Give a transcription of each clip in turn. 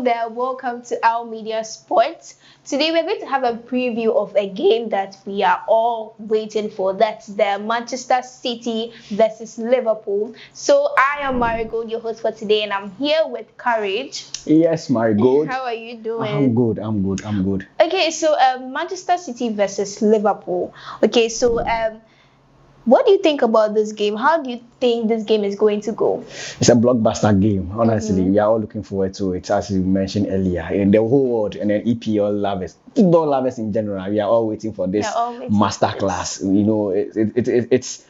Welcome there. Welcome to our media sports. Today we're going to have a preview of a game that we are all waiting for. That's the Manchester City versus Liverpool. So I am Marigold, your host for today, and I'm here with Courage. Yes, Marigold. How are you doing? I'm good. Okay, so Manchester City versus Liverpool. Okay, so what do you think about this game? How do you think this game is going to go? It's a blockbuster game, honestly. We are all looking forward to it, as you mentioned earlier. And the whole world and then EPL lovers, football lovers in general, we are all waiting for this masterclass. You know, it's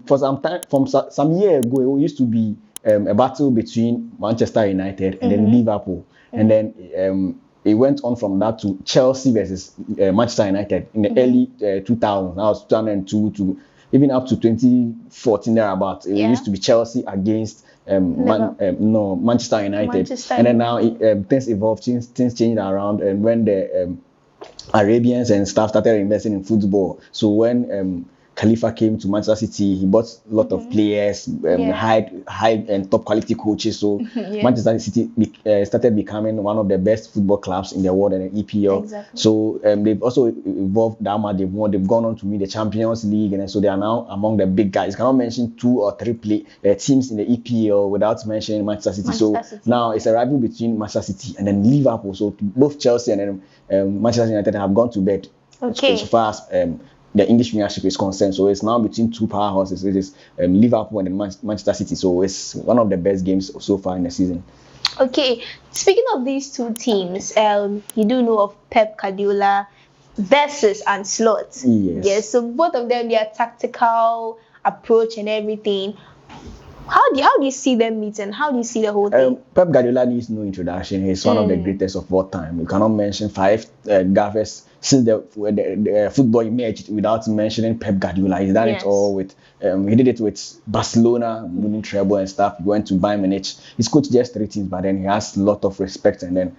for some time, from some year ago, it used to be a battle between Manchester United and then Liverpool. And then it went on from that to Chelsea versus Manchester United in the early 2000s. That was 2002 to even up to 2014 thereabouts. It used to be Chelsea against Manchester United. And then now things evolved, things changed around, and when the Arabians and stuff started investing in football. So when Khalifa came to Manchester City, he bought a lot of players, high and top quality coaches. So Manchester City started becoming one of the best football clubs in the world and the EPL. Exactly. So they've also evolved that much. They've gone on to win the Champions League, and so they are now among the big guys. You cannot mention 2 or 3 teams in the EPL without mentioning Manchester City. Now it's a rivalry between Manchester City and then Liverpool. So both Chelsea and then Manchester United have gone to bed. Okay. So far as the English Premiership is concerned, so it's now between 2 powerhouses. It is Liverpool and Manchester City. So it's one of the best games so far in the season. Okay, speaking of these 2 teams, you do know of Pep Guardiola versus Arne Slot. Yes. So both of them, their tactical approach and everything. How do you see them meeting? How do you see the whole thing? Pep Guardiola needs no introduction. He's one of the greatest of all time. You cannot mention 5 gaffers since the football emerged without mentioning Pep Guardiola. He's done it all with. He did it with Barcelona, winning treble and stuff. He went to Bayern Munich. He's coached just 3 teams, but then he has a lot of respect, and then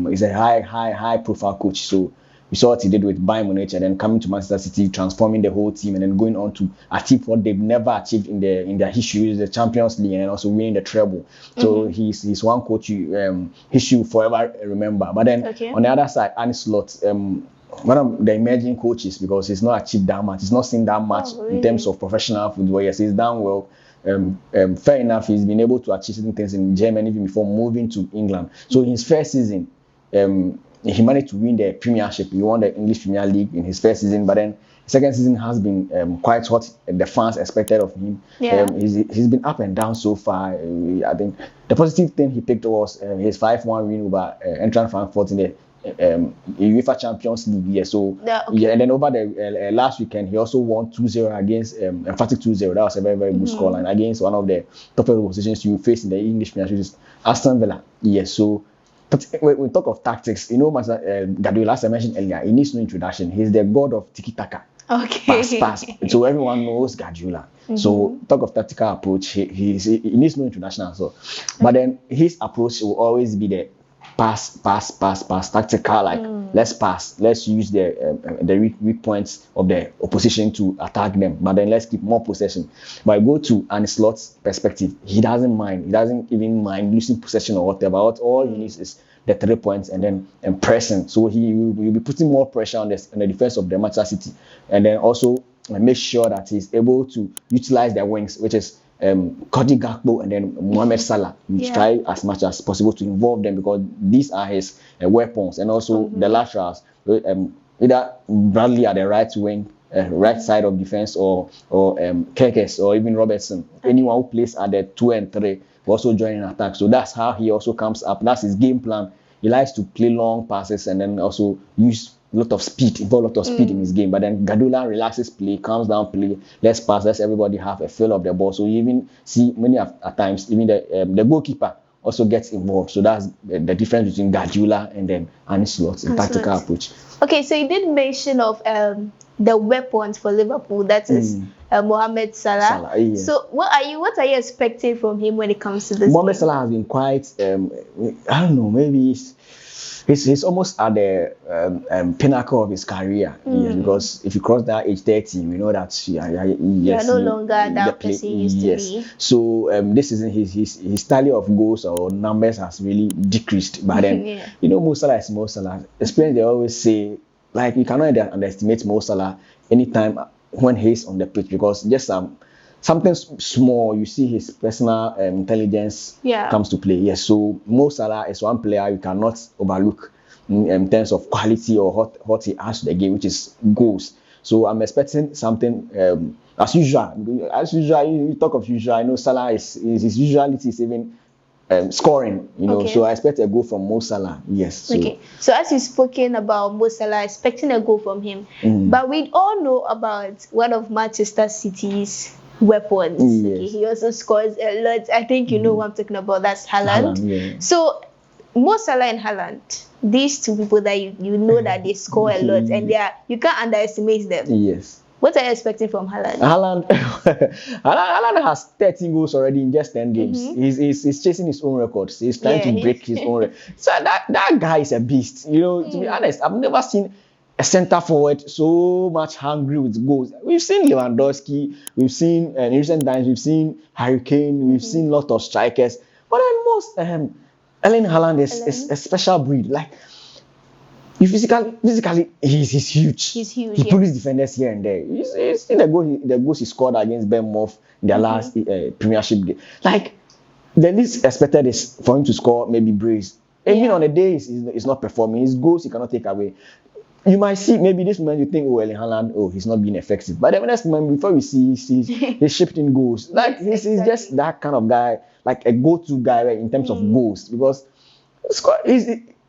he's a high profile coach. So we saw what he did with Bayern Munich, and then coming to Manchester City, transforming the whole team, and then going on to achieve what they've never achieved in their history, the Champions League, and also winning the treble. So he's one coach he should forever remember. But then on the other side, Arne Slot, one of the emerging coaches, because he's not achieved that much, he's not seen that much in terms of professional football. Yes, he's done well. Fair enough, he's been able to achieve certain things in Germany even before moving to England. So in his first season, he managed to win the Premiership. He won the English Premier League in his first season, but then second season has been quite what the fans expected of him. He's been up and down so far. I think the positive thing he picked was his 5-1 win over Eintracht Frankfurt in the UEFA Champions League. And then over the last weekend, he also won 2-0 against emphatic 2-0. That was a very, very good scoreline against one of the top positions you face in the English Premier League, which is Aston Villa. So. But when we talk of tactics, you know, Guardiola, as I mentioned earlier, he needs no introduction. He's the god of tiki-taka. Okay. Pass. So everyone knows Guardiola. So talk of tactical approach, he needs no introduction as well. But then his approach will always be the pass, tactical, like let's pass, let's use the weak points of the opposition to attack them, but then let's keep more possession. But I go to Arne Slot's perspective, he doesn't mind. He doesn't even mind losing possession or whatever. All he needs is the 3 points and then pressing. So he will be putting more pressure on the defense of the Manchester City, and then also make sure that he's able to utilize their wings, which is Cody Gakpo and then Mohamed Salah. Try as much as possible to involve them, because these are his weapons, and also the laterals, either Bradley at the right wing, right side of defense, or Kekes or even Robertson. Anyone who plays at the 2 and 3 will also join in attack. So that's how he also comes up. That's his game plan. He likes to play long passes and then also use a lot of speed, involve a lot of speed in his game. But then Guardiola relaxes play, calms down play, let's pass, let's everybody have a feel of the ball. So you even see many at times, even the goalkeeper also gets involved. So that's the difference between Guardiola and then Arne Slot, the tactical approach. Okay, so you did mention of the weapons for Liverpool. That is Mohamed Salah. So what are you expecting from him when it comes to this? Mohamed Salah has been quite I don't know, maybe he's almost at the pinnacle of his career. Yes, because if you cross that age 30, we know that you are no longer that person used to be. So this season his tally of goals or numbers has really decreased. But then you know, Mo Salah is Mo Salah. Experience, they always say, like, you cannot underestimate Mo Salah anytime when he's on the pitch, because just something small, you see his personal intelligence comes to play. Yes, so Mo Salah is one player you cannot overlook in terms of quality or what he adds to the game, which is goals. So I'm expecting something as usual. As usual, you talk of usual. I know Salah is his usuality is even scoring. You know, so I expect a goal from Mo Salah. Yes. So. Okay. So as you've spoken about Mo Salah, expecting a goal from him, but we all know about one of Manchester City's weapons. Okay, he also scores a lot. I think you know what I'm talking about. That's Haaland. So Mo Salah and Haaland, these two people that you know that they score a lot, and you can't underestimate them. Yes. What are you expecting from Haaland? Haaland has 13 goals already in just 10 games. He's chasing his own records. He's trying to break his own records. So that guy is a beast. You know, to be honest, I've never seen a centre forward so much hungry with goals. We've seen Lewandowski, we've seen in recent times, we've seen Harry Kane, we've seen a lot of strikers. But then most Erling Haaland is a special breed. Like, you physically, he's huge. He's huge. He pulls defenders here and there. You see the goals he scored against Bournemouth in their last Premiership game. Like, the least expected is for him to score maybe brace. Even on the day he's not performing, his goals he cannot take away. You might see maybe this moment you think, Erling Haaland, he's not being effective. But the next moment before we see he's shipped in goals. Like, he's just that kind of guy, like a go-to guy, right, in terms of goals, because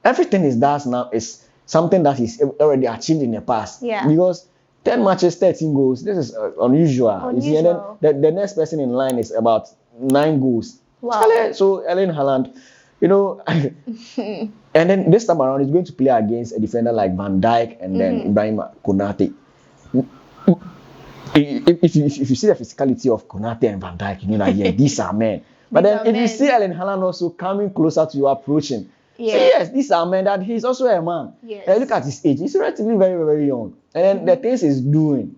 everything he does now is something that he's already achieved in the past. Yeah. Because 10 matches, 13 goals, this is unusual. You see, and then the next person in line is about 9 goals. Wow. So Erling Haaland, you know, and then this time around he's going to play against a defender like Van Dijk and then Ibrahim Konate. If you see the physicality of Konate and Van Dijk, you know that these are men. But then if you see Erling Haaland also coming closer to you, approaching, so yes, these are men that he's also a man. Yes. And look at his age; he's relatively very, very young. And then the things he's doing,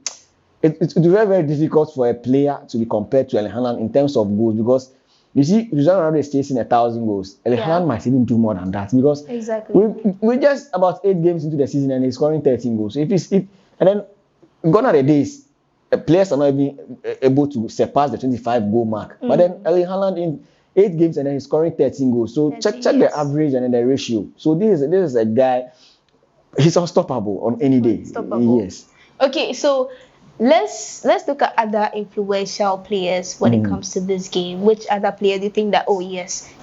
it's very, very difficult for a player to be compared to Erling Haaland in terms of goals, because you see, Cristiano Ronaldo is chasing 1,000 goals. Erling Haaland might even do more than that, because we're just about 8 games into the season and he's scoring 13 goals. So and then gone are the days, players are not even able to surpass the 25 goal mark. But then Erling Haaland in 8 games and then he's scoring 13 goals. So check the average and then the ratio. So this is a guy, he's unstoppable on any day. Yes. Okay, so let's look at other influential players when it comes to this game. Which other player do you think that,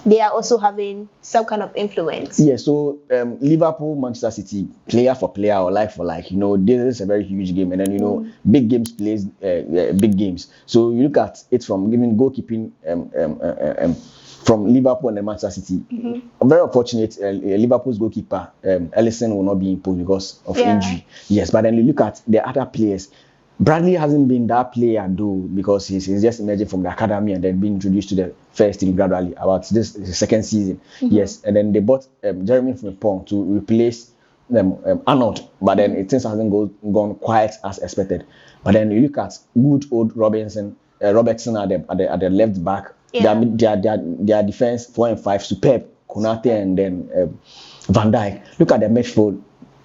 they are also having some kind of influence? Yeah, so Liverpool, Manchester City, player for player or like for like, you know, this is a very huge game. And then, you know, big games plays big games. So you look at it from giving goalkeeping from Liverpool and Manchester City. I'm very unfortunate. Liverpool's goalkeeper, Ellison, will not be imposed because of injury. Yes, but then you look at the other players. Bradley hasn't been that player though, because he's just emerging from the academy and then being introduced to the first team gradually about this second season. Yes, and then they bought Jeremy Frimpong to replace Arnold, but then things hasn't gone quite as expected. But then you look at good old Robertson at the left back. Their defense 4 and 5 superb. Konate and then Van Dijk. Look at the midfield.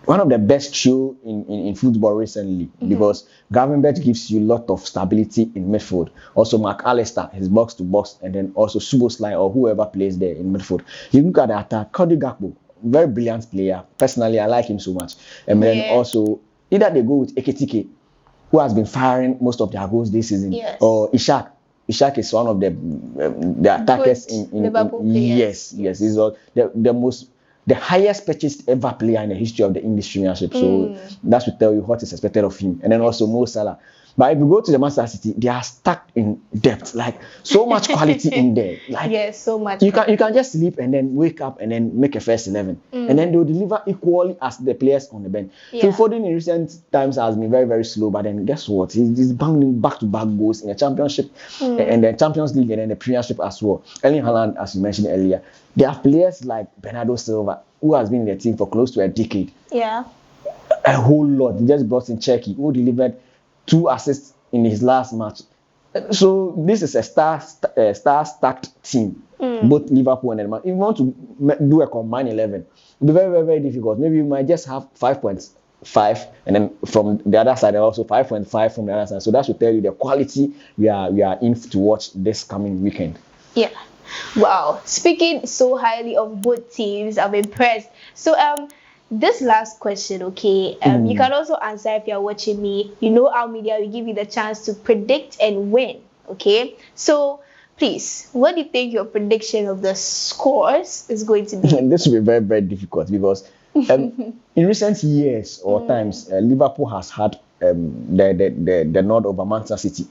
One of the best trio in football recently, because Gravenberch gives you a lot of stability in midfield. Also McAllister, his box to box, and then also Szoboszlai or whoever plays there in midfield. You look at the attack, Cody Gakpo, very brilliant player. Personally, I like him so much. And then also either they go with Ekitike, who has been firing most of their goals this season, or Ishak. Ishak is one of the attackers in Liverpool players. Yes, he's the highest purchased ever player in the history of the English Premiership. So that should tell you what is expected of him. And then also Mo Salah. But if you go to the Manchester City, they are stuck in depth, like so much quality in there. Like yes, so much. You can just sleep and then wake up and then make a first 11, and then they'll deliver equally as the players on the bench. Yeah. Phil Foden in recent times has been very, very slow, but then guess what? He's banging back-to-back goals in the Championship and the Champions League and then the Premiership as well. Erling Haaland, as you mentioned earlier, there are players like Bernardo Silva, who has been in the team for close to a decade. Yeah. A whole lot. They just brought in Cherki, who delivered 2 assists in his last match. So this is a star-stacked team, both Liverpool and Man. If you want to do a combined 11, it'll be very, very, very difficult. Maybe you might just have 5.5, and then from the other side, also 5.5 from the other side. So that should tell you the quality we are in to watch this coming weekend. Yeah. Wow. Speaking so highly of both teams, I'm impressed. So this last question, okay, you can also answer if you're watching me. You know, our media will give you the chance to predict and win, okay? So, please, what do you think your prediction of the scores is going to be? This will be very, very difficult because in recent years or times, Liverpool has had the nod over Manchester City.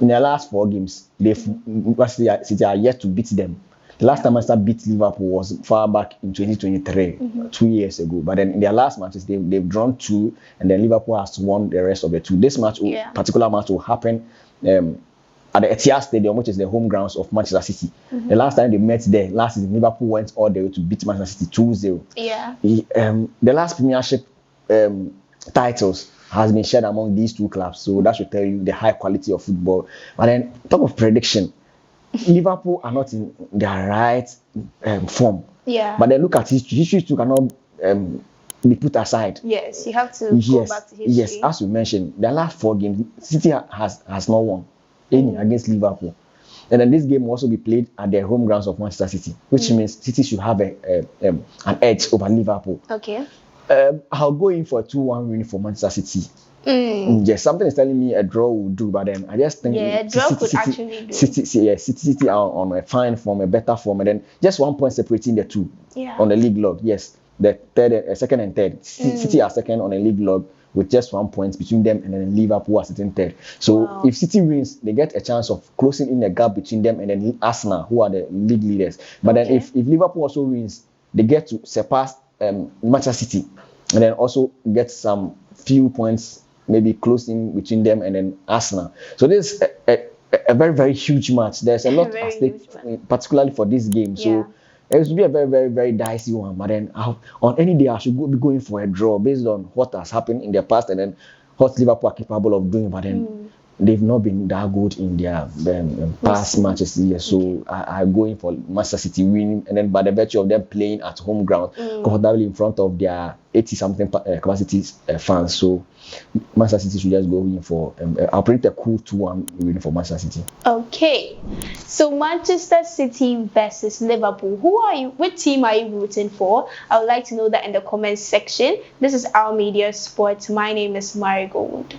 In their last 4 games, City are yet to beat them. The last time Manchester beat Liverpool was far back in 2023, 2 years ago. But then in their last matches, they've drawn 2, and then Liverpool has won the rest of the 2. This particular match will happen at the Etihad Stadium, which is the home grounds of Manchester City. The last time they met there, last season, Liverpool went all the way to beat Manchester City 2-0. Yeah. The last Premiership titles has been shared among these 2 clubs, so that should tell you the high quality of football. But then, top of prediction, Liverpool are not in their right form. Yeah. But then look at history. History too cannot be put aside. Yes, you have to go back to history. Yes, as you mentioned, the last 4 games, City has not won any against Liverpool. And then this game will also be played at the home grounds of Manchester City, which means City should have an edge over Liverpool. Okay. I'll go in for a 2-1 win for Manchester City. Yes, something is telling me a draw will do, but then I just think a draw could actually do. City are on a fine form, a better form, and then just 1 point separating the 2 on the league log. Yes, the second and third. City are second on a league log with just 1 point between them, and then Liverpool are sitting third. So if City wins, they get a chance of closing in the gap between them and then Arsenal, who are the league leaders. But then if Liverpool also wins, they get to surpass Manchester City, and then also get some few points, maybe closing between them and then Arsenal. So this is a very, very huge match. There's a lot at stake, particularly for this game. So it will be a very, very, very dicey one. But then on any day, I should be going for a draw based on what has happened in the past and then what Liverpool are capable of doing. But then they've not been that good in their past matches here. So I go in for Manchester City winning, and then by the virtue of them playing at home ground, comfortably in front of their 80-something capacity fans. So Manchester City should just go in for I'll predict a cool 2-1 winning for Manchester City. Okay, so Manchester City versus Liverpool. Which team are you rooting for? I would like to know that in the comments section. This is Our Media Sports. My name is Marigold.